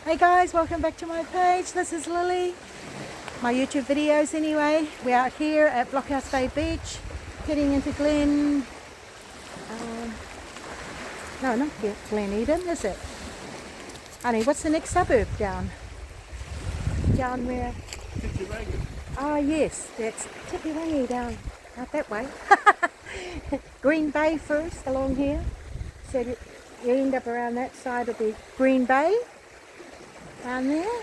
Hey guys, welcome back to my page. This is Lily. My YouTube videos anyway. We're out here at Blockhouse Bay Beach, heading into Glen... no, not Glen Eden, is it? Honey, what's the next suburb down? Down where? Tipperary. Ah yes, that's Tipperary down out that way. Green Bay first along here. So you end up around that side of the Green Bay. Down there.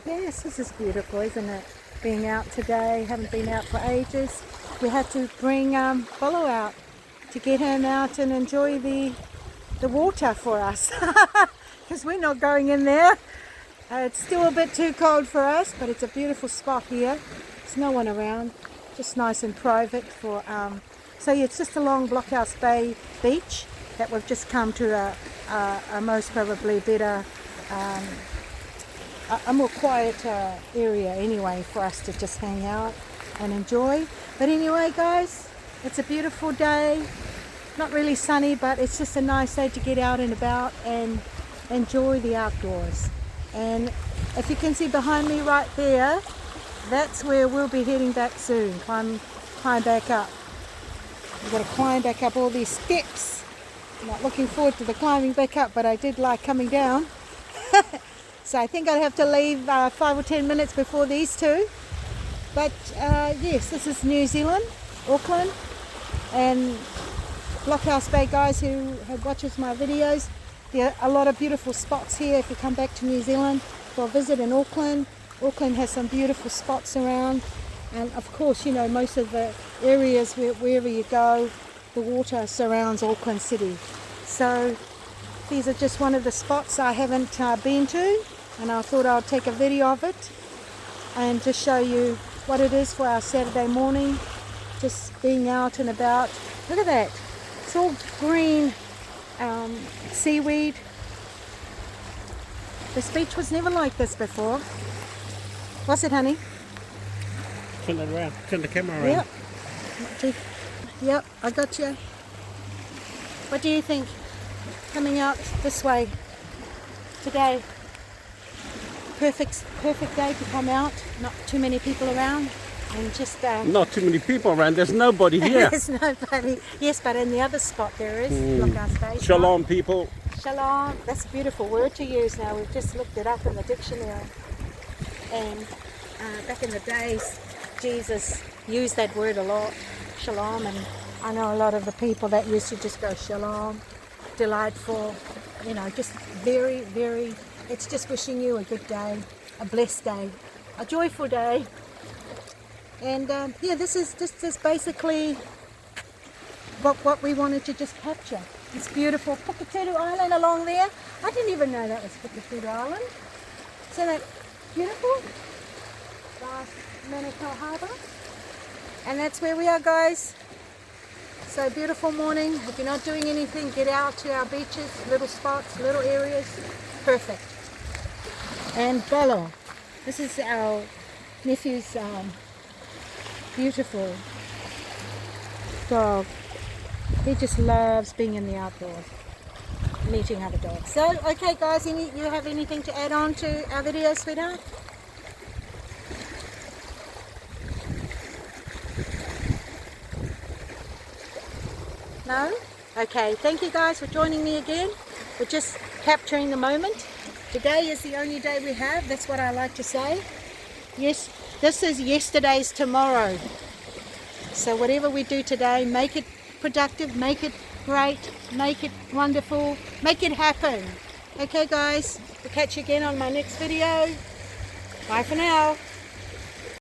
Yes, this is beautiful, isn't it? Being out today, haven't been out for ages. We had to bring Bolo out to get him out and enjoy the water for us. Because we're not going in there. It's still a bit too cold for us, but it's a beautiful spot here. There's no one around, just nice and private for. So yeah, it's just along Blockhouse Bay Beach that we've just come to a most probably better, a more quiet area anyway for us to just hang out and enjoy. But anyway, guys, it's a beautiful day. Not really sunny, but it's just a nice day to get out and about and enjoy the outdoors. And if you can see behind me right there, that's where we'll be heading back soon. Climb back up. We've got to climb back up all these steps. I'm not looking forward to the climbing back up, but I did like coming down. So I think I'll have to leave 5 or 10 minutes before these two. But yes, this is New Zealand, Auckland, and Blockhouse Bay guys who watches my videos. There are a lot of beautiful spots here if you come back to New Zealand for a visit in Auckland. Auckland has some beautiful spots around, and of course, you know, most of the areas wherever you go, the water surrounds Auckland City. So these are just one of the spots I haven't been to, and I thought I'd take a video of it and just show you what it is for our Saturday morning, just being out and about. Look at that, it's all green seaweed. This beach was never like this before. Was it, honey? Turn it around, turn the camera around. Yep. Yep, I got you. What do you think? Coming out this way today. Perfect day to come out. Not too many people around, and just Not too many people around, there's nobody here. there's nobody. Yes, but in the other spot there is. Blockhouse Bay. Shalom, people. Shalom. That's a beautiful word to use now. We've just looked it up in the dictionary. And back in the days, Jesus used that word a lot, shalom, and I know a lot of the people that used to just go shalom, delightful, you know, just very, very, it's just wishing you a good day, a blessed day, a joyful day. And yeah, this is basically what we wanted to just capture. It's beautiful. Puketuru Island along there. I didn't even know that was Puketuru Island. Isn't that beautiful? Vast Manukau Harbour. And that's where we are, guys. So beautiful morning. If you're not doing anything, get out to our beaches, little spots, little areas. Perfect. And Bolo. This is our nephew's beautiful dog. He just loves being in the outdoors, meeting other dogs. So, okay guys, you have anything to add on to our video, sweetheart? No? Okay, thank you guys for joining me again. We're just capturing the moment. Today is the only day we have, that's what I like to say. Yes, this is yesterday's tomorrow. So whatever we do today, make it productive, make it great, make it wonderful, make it happen. Okay guys, we'll catch you again on my next video. Bye for now.